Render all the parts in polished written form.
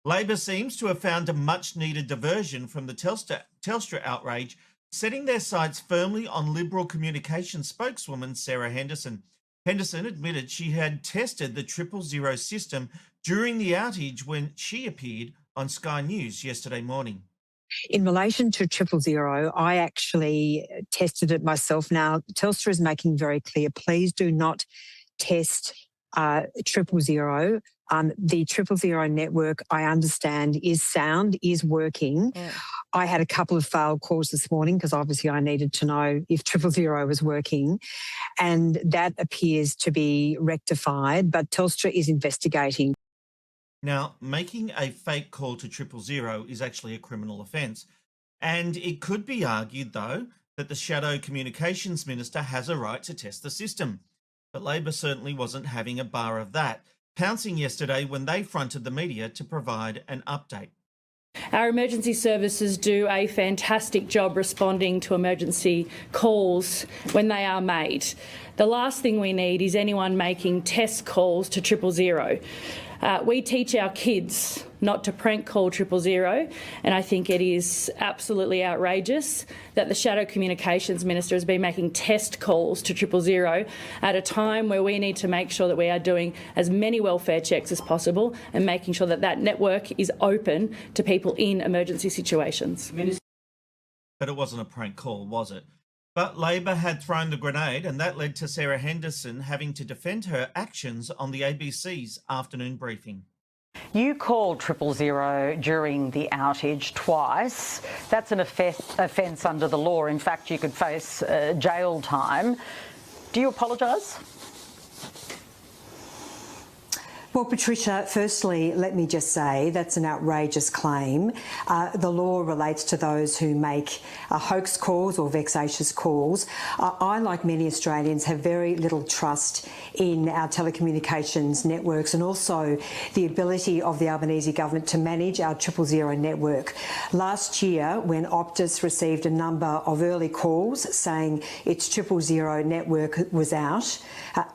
Labor seems to have found a much-needed diversion from the Telstra outrage, setting their sights firmly on Liberal Communications spokeswoman Sarah Henderson. Henderson admitted she had tested the 000 system during the outage when she appeared on Sky News yesterday morning. In relation to 000, I actually tested it myself. Now, Telstra is making very clear, please do not test 000. The 000 network, I understand, is sound, is working. Yeah. I had a couple of failed calls this morning because obviously I needed to know if 000 was working, and that appears to be rectified, but Telstra is investigating. Now, making a fake call to 000 is actually a criminal offence, and it could be argued, though, that the shadow Communications Minister has a right to test the system. But Labor certainly wasn't having a bar of that, pouncing yesterday when they fronted the media to provide an update. Our emergency services do a fantastic job responding to emergency calls when they are made. The last thing we need is anyone making test calls to 000. We teach our kids not to prank call 000, and I think it is absolutely outrageous that the Shadow Communications Minister has been making test calls to 000 at a time where we need to make sure that we are doing as many welfare checks as possible and making sure that that network is open to people in emergency situations. But it wasn't a prank call, was it? But Labor had thrown the grenade, and that led to Sarah Henderson having to defend her actions on the ABC's afternoon briefing. You called 000 during the outage twice. That's an offence under the law. In fact, you could face jail time. Do you apologise? Well, Patricia, firstly, let me just say that's an outrageous claim. The law relates to those who make hoax calls or vexatious calls. I, like many Australians, have very little trust in our telecommunications networks and also the ability of the Albanese government to manage our 000 network. Last year, when Optus received a number of early calls saying its 000 network was out,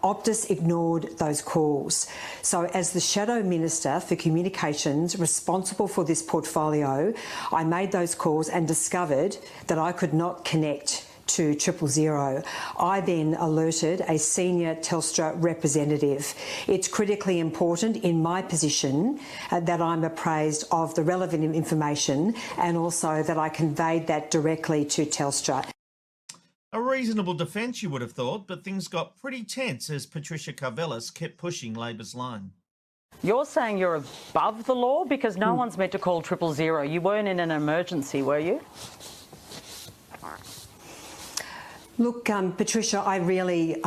Optus ignored those calls. So as the Shadow Minister for Communications responsible for this portfolio, I made those calls and discovered that I could not connect to 000. I then alerted a senior Telstra representative. It's critically important in my position that I'm appraised of the relevant information and also that I conveyed that directly to Telstra. A reasonable defence, you would have thought, but things got pretty tense as Patricia Karvelas kept pushing Labor's line. You're saying you're above the law because no one's meant to call 000. You weren't in an emergency, were you? Look, Patricia, I really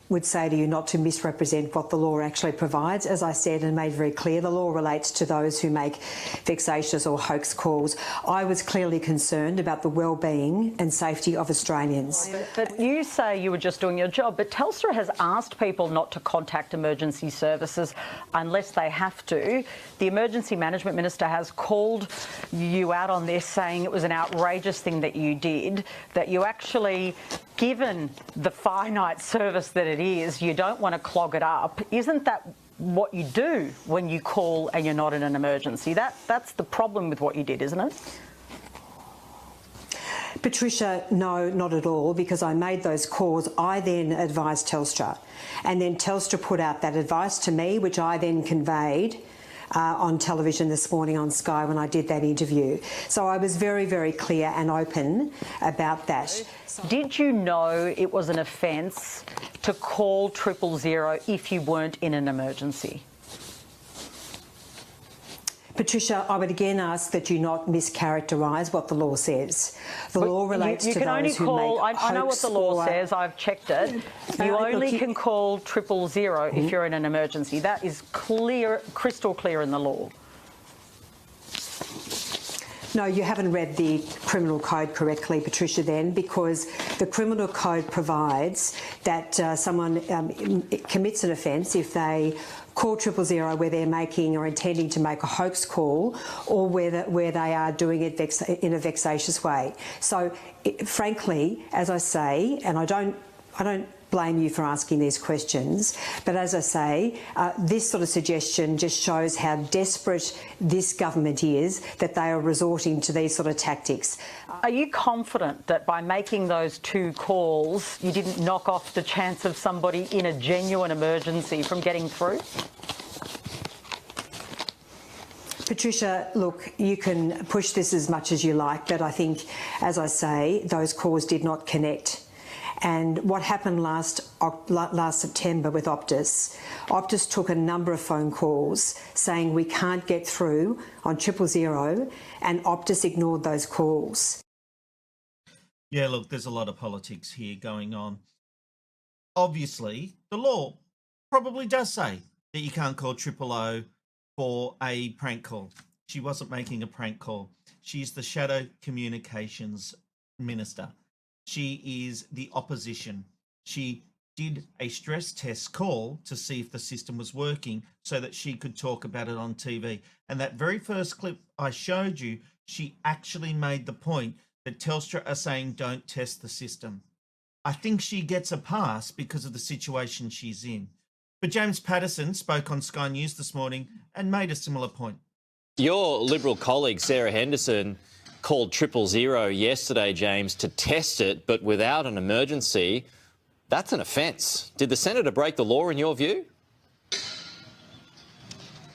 would say to you not to misrepresent what the law actually provides. As I said and made very clear, the law relates to those who make vexatious or hoax calls. I was clearly concerned about the well-being and safety of Australians. But you say you were just doing your job, but Telstra has asked people not to contact emergency services unless they have to. The Emergency Management Minister has called you out on this, saying it was an outrageous thing that you did, that you actually, given the finite service that it is, you don't want to clog it up. Isn't that what you do when you call and you're not in an emergency? That's the problem with what you did, isn't it? Patricia, no, not at all, because I made those calls. I then advised Telstra, and then Telstra put out that advice to me, which I then conveyed on television this morning on Sky when I did that interview. So I was very, very clear and open about that. Did you know it was an offence to call 000 if you weren't in an emergency? Patricia, I would again ask that you not mischaracterise what the law says. The law relates to those who make hoax. I know what the law says. I've checked it. You only can call 000 if you're in an emergency. That is clear, crystal clear in the law. No, you haven't read the criminal code correctly, Patricia, then, because the criminal code provides that someone commits an offence if they call 000 where they're making or intending to make a hoax call, or where they are doing it in a vexatious way. So, frankly, as I say, and I don't blame you for asking these questions. But as I say, this sort of suggestion just shows how desperate this government is that they are resorting to these sort of tactics. Are you confident that by making those 2 calls, you didn't knock off the chance of somebody in a genuine emergency from getting through? Patricia, look, you can push this as much as you like, but I think, as I say, those calls did not connect. And what happened last September with Optus took a number of phone calls saying we can't get through on 000, and Optus ignored those calls. Yeah, look, there's a lot of politics here going on. Obviously, the law probably does say that you can't call 000 for a prank call. She wasn't making a prank call. She's the Shadow Communications Minister. She is the opposition. She did a stress test call to see if the system was working so that she could talk about it on TV. And that very first clip I showed you, she actually made the point that Telstra are saying don't test the system. I think she gets a pass because of the situation she's in. But James Paterson spoke on Sky News this morning and made a similar point. Your Liberal colleague, Sarah Henderson, called 000 yesterday, James, to test it, but without an emergency. That's an offence. Did the senator break the law in your view?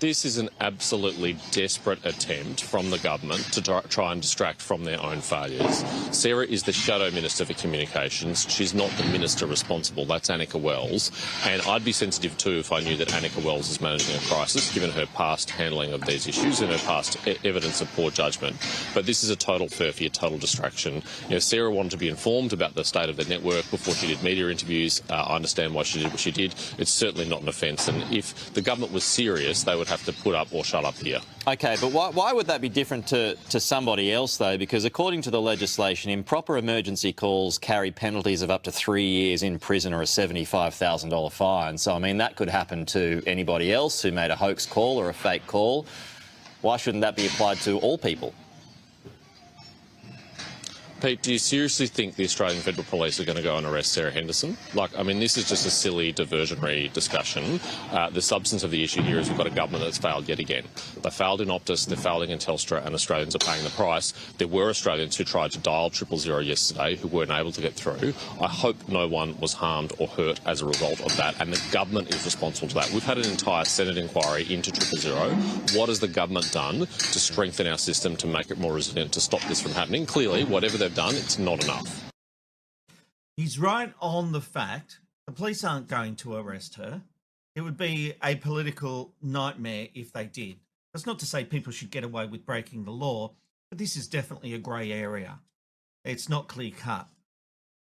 This is an absolutely desperate attempt from the government to try and distract from their own failures. Sarah is the Shadow Minister for Communications. She's not the minister responsible. That's Annika Wells. And I'd be sensitive too if I knew that Annika Wells is managing a crisis, given her past handling of these issues and her past evidence of poor judgment. But this is a total furphy, a total distraction. You know, Sarah wanted to be informed about the state of the network before she did media interviews. I understand why she did what she did. It's certainly not an offence. And if the government was serious, they would have to put up or shut up here. OK, but why would that be different to somebody else, though? Because according to the legislation, improper emergency calls carry penalties of up to 3 years in prison or a $75,000 fine. So, I mean, that could happen to anybody else who made a hoax call or a fake call. Why shouldn't that be applied to all people? Pete, do you seriously think the Australian Federal Police are going to go and arrest Sarah Henderson? Like, I mean, this is just a silly diversionary discussion. The substance of the issue here is we've got a government that's failed yet again. They failed in Optus, they're failing in Telstra, and Australians are paying the price. There were Australians who tried to dial 000 yesterday who weren't able to get through. I hope no one was harmed or hurt as a result of that, and the government is responsible to that. We've had an entire Senate inquiry into 000. What has the government done to strengthen our system, to make it more resilient, to stop this from happening? Clearly, whatever they've done, it's not enough. He's right on the fact the police aren't going to arrest her. It would be a political nightmare if they did. That's not to say people should get away with breaking the law, but this is definitely a grey area. It's not clear cut.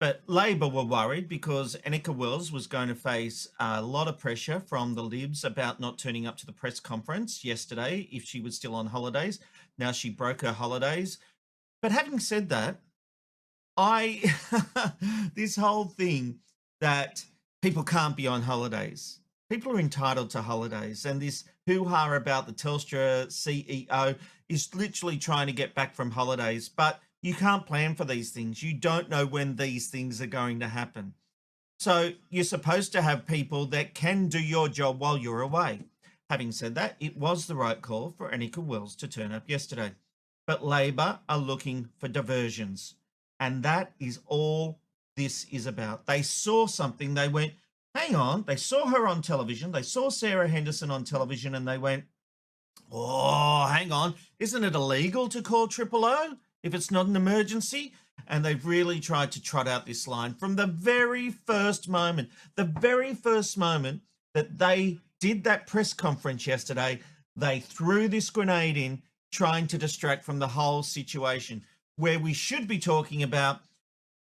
But Labor were worried because Annika Wells was going to face a lot of pressure from the Libs about not turning up to the press conference yesterday if she was still on holidays. Now she broke her holidays. But having said that, this whole thing that people can't be on holidays. People are entitled to holidays, and this hoo-ha about the Telstra CEO is literally trying to get back from holidays, but you can't plan for these things. You don't know when these things are going to happen. So you're supposed to have people that can do your job while you're away. Having said that, it was the right call for Annika Wells to turn up yesterday. But Labor are looking for diversions. And that is all this is about. They saw something, they went, hang on, they saw her on television, they saw Sarah Henderson on television, and they went, oh, hang on, isn't it illegal to call 000 if it's not an emergency? And they've really tried to trot out this line from the very first moment that they did that press conference yesterday. They threw this grenade in, trying to distract from the whole situation, where we should be talking about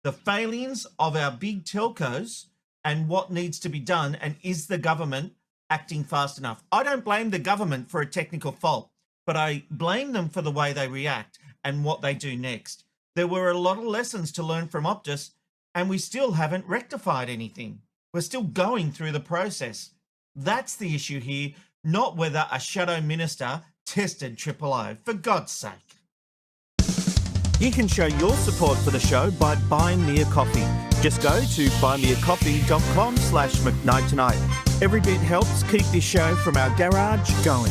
the failings of our big telcos and what needs to be done, and is the government acting fast enough? I don't blame the government for a technical fault, but I blame them for the way they react and what they do next. There were a lot of lessons to learn from Optus, and we still haven't rectified anything. We're still going through the process. That's the issue here, not whether a shadow minister tested 000, for God's sake. You can show your support for the show by buying me a coffee. Just go to buymeacoffee.com/McKnight tonight. Every bit helps keep this show from our garage going.